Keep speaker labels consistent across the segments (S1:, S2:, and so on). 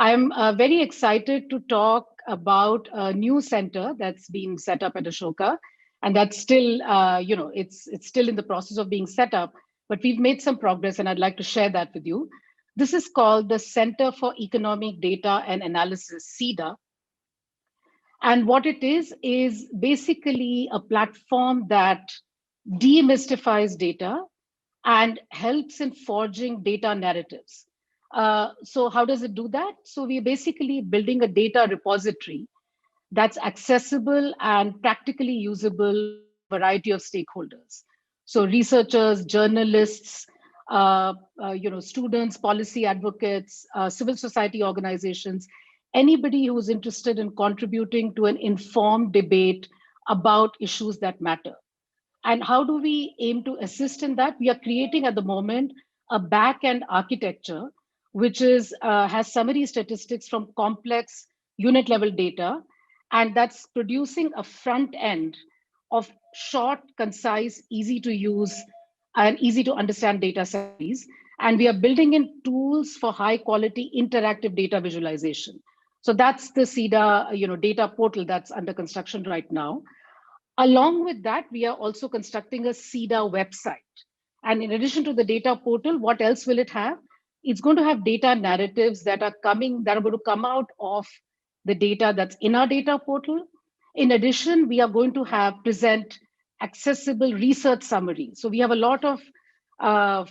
S1: I'm very excited to talk about a new center that's been set up at Ashoka, and that's still, it's still in the process of being set up, but we've made some progress, and I'd like to share that with you. This is called the Center for Economic Data and Analysis, CEDA, and what it is basically a platform that demystifies data and helps in forging data narratives. So how does it do that? So we're basically building a data repository that's accessible and practically usable for a variety of stakeholders. So researchers, journalists, students, policy advocates, civil society organizations, anybody who's interested in contributing to an informed debate about issues that matter. And how do we aim to assist in that? We are creating at the moment a back-end architecture, which has summary statistics from complex unit level data, and that's producing a front end of short, concise, easy to use, and easy to understand data summaries. And we are building in tools for high quality interactive data visualization. So that's the CEDA, data portal that's under construction right now. Along with that, we are also constructing a CEDA website. And in addition to the data portal, what else will it have? It's going to have data narratives that are going to come out of the data that's in our data portal. In addition, we are going to have present accessible research summaries. So we have a lot of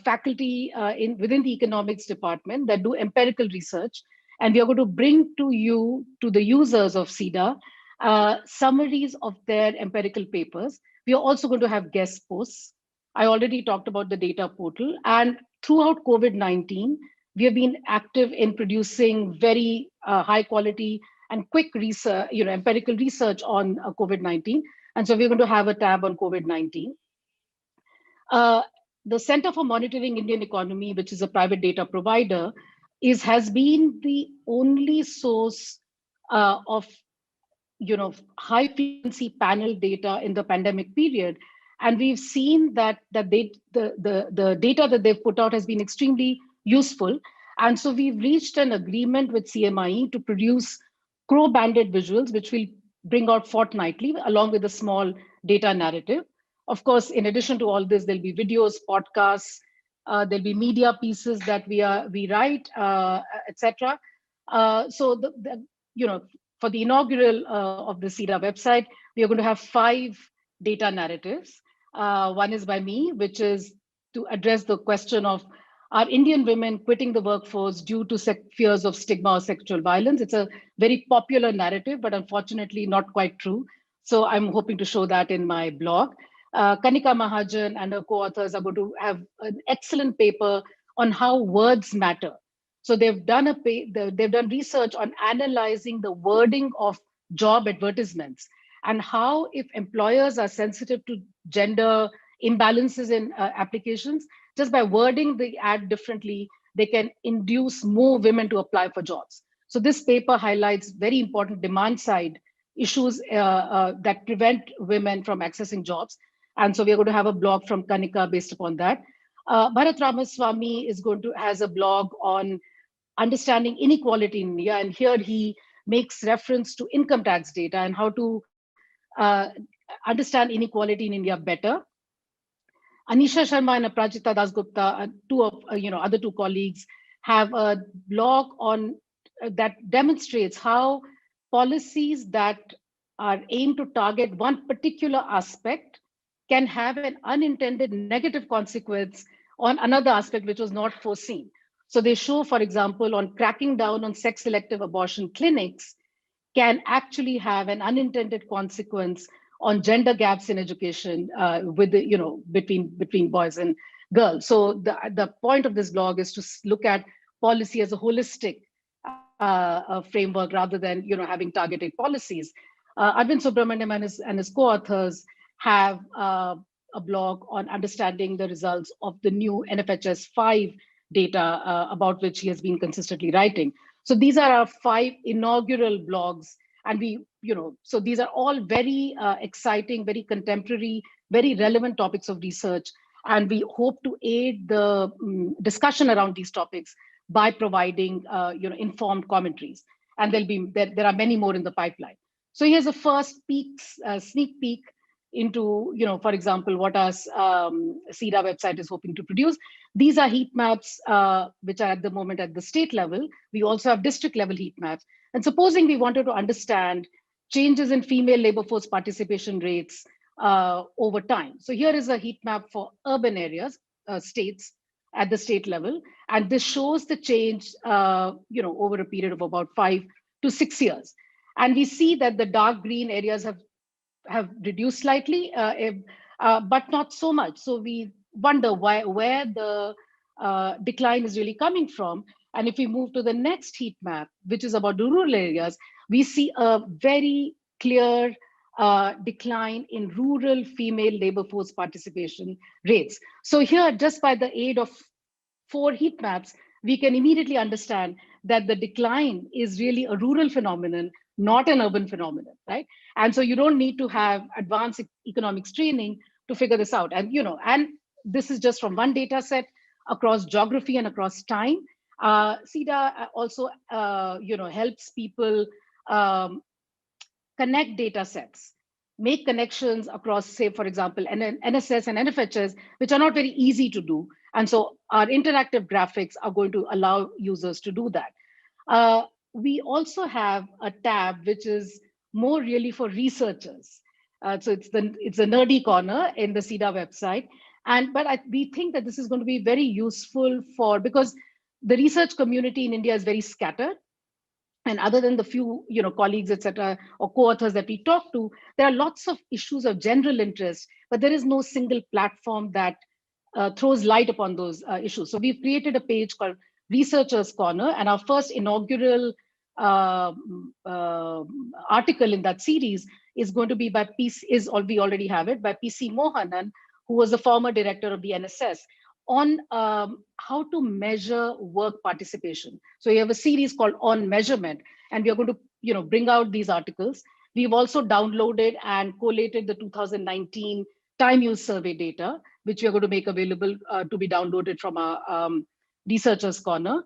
S1: faculty within the economics department that do empirical research, and we are going to bring to you, to the users of CEDA, summaries of their empirical papers. We are also going to have guest posts. I already talked about the data portal. And throughout COVID-19, we have been active in producing very high quality and quick research, empirical research on COVID-19. And so we're going to have a tab on COVID-19. The Center for Monitoring Indian Economy, which is a private data provider, has been the only source of high frequency panel data in the pandemic period. And we've seen that the data that they've put out has been extremely useful. And so we've reached an agreement with CMIE to produce crow-banded visuals, which we'll bring out fortnightly, along with a small data narrative. Of course, in addition to all this, there'll be videos, podcasts, there'll be media pieces that we write, etc. So for the inaugural of the CEDA website, we are going to have 5 data narratives. One is by me, which is to address the question of, are Indian women quitting the workforce due to fears of stigma or sexual violence? It's a very popular narrative, but unfortunately not quite true. So I'm hoping to show that in my blog. Kanika Mahajan and her co-authors are going to have an excellent paper on how words matter. So they've done research on analyzing the wording of job advertisements and how, if employers are sensitive to gender imbalances in applications, just by wording the ad differently, they can induce more women to apply for jobs. So this paper highlights very important demand side issues that prevent women from accessing jobs. And so we're going to have a blog from Kanika based upon that. Bharat Ramaswamy has a blog on understanding inequality in India, and here he makes reference to income tax data and how to understand inequality in India better. Anisha Sharma and Aprajita Dasgupta, other two colleagues, have a blog on that demonstrates how policies that are aimed to target one particular aspect can have an unintended negative consequence on another aspect which was not foreseen. So they show, for example, on cracking down on sex-selective abortion clinics can actually have an unintended consequence on gender gaps in education between boys and girls. So the point of this blog is to look at policy as a holistic framework rather than having targeted policies. Arvind Subramaniam and his co-authors have a blog on understanding the results of the new NFHS 5 data about which he has been consistently writing. So these are our 5 inaugural blogs. And so these are all very exciting, very contemporary, very relevant topics of research. And we hope to aid the discussion around these topics by providing informed commentaries. And there are many more in the pipeline. So here's a first sneak peek into, for example, what our CEDA website is hoping to produce. These are heat maps, which are at the moment at the state level. We also have district level heat maps. And supposing we wanted to understand changes in female labor force participation rates over time. So here is a heat map for urban areas, states at the state level. And this shows the change, over a period of about 5 to 6 years. And we see that the dark green areas have reduced slightly, but not so much. So we wonder where the decline is really coming from. And if we move to the next heat map, which is about the rural areas, we see a very clear decline in rural female labor force participation rates. So here, just by the aid of 4 heat maps, we can immediately understand that the decline is really a rural phenomenon, not an urban phenomenon, right? And so you don't need to have advanced economics training to figure this out. And and this is just from one data set across geography and across time. CEDA also helps people connect data sets, make connections across, say, for example, NSS and NFHS, which are not very easy to do. And so our interactive graphics are going to allow users to do that. We also have a tab which is more really for researchers. So it's a nerdy corner in the CEDA website. But we think that this is going to be very useful because the research community in India is very scattered. And other than the few colleagues, et cetera, or co-authors that we talk to, there are lots of issues of general interest, but there is no single platform that throws light upon those issues. So we've created a page called Researchers Corner, and our first inaugural article in that series is going to be by we already have it, by PC Mohanan, who was the former director of the NSS, on how to measure work participation. So we have a series called On Measurement, and we are going to bring out these articles. We've also downloaded and collated the 2019 time use survey data, which we are going to make available to be downloaded from our Researchers Corner.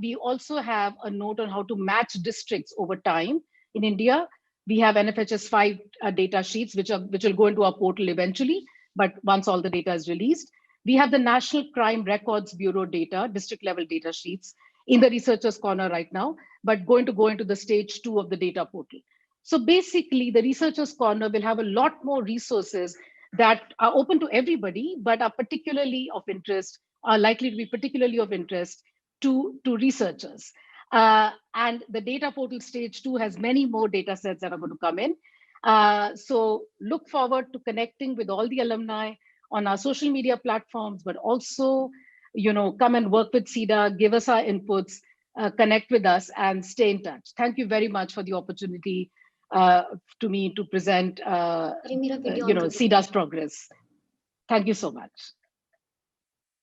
S1: We also have a note on how to match districts over time in India. We have NFHS 5 data sheets, which will go into our portal eventually, but once all the data is released. We have the National Crime Records Bureau data, district level data sheets in the Researchers Corner right now, but going to go into the stage 2 of the data portal. So basically, the Researchers Corner will have a lot more resources that are open to everybody, but are likely to be particularly of interest to researchers. And the data portal stage 2 has many more data sets that are going to come in. So look forward to connecting with all the alumni on our social media platforms, but also, come and work with CEDA, give us our inputs, connect with us, and stay in touch. Thank you very much for the opportunity to me to present, CEDA's progress. Thank you so much.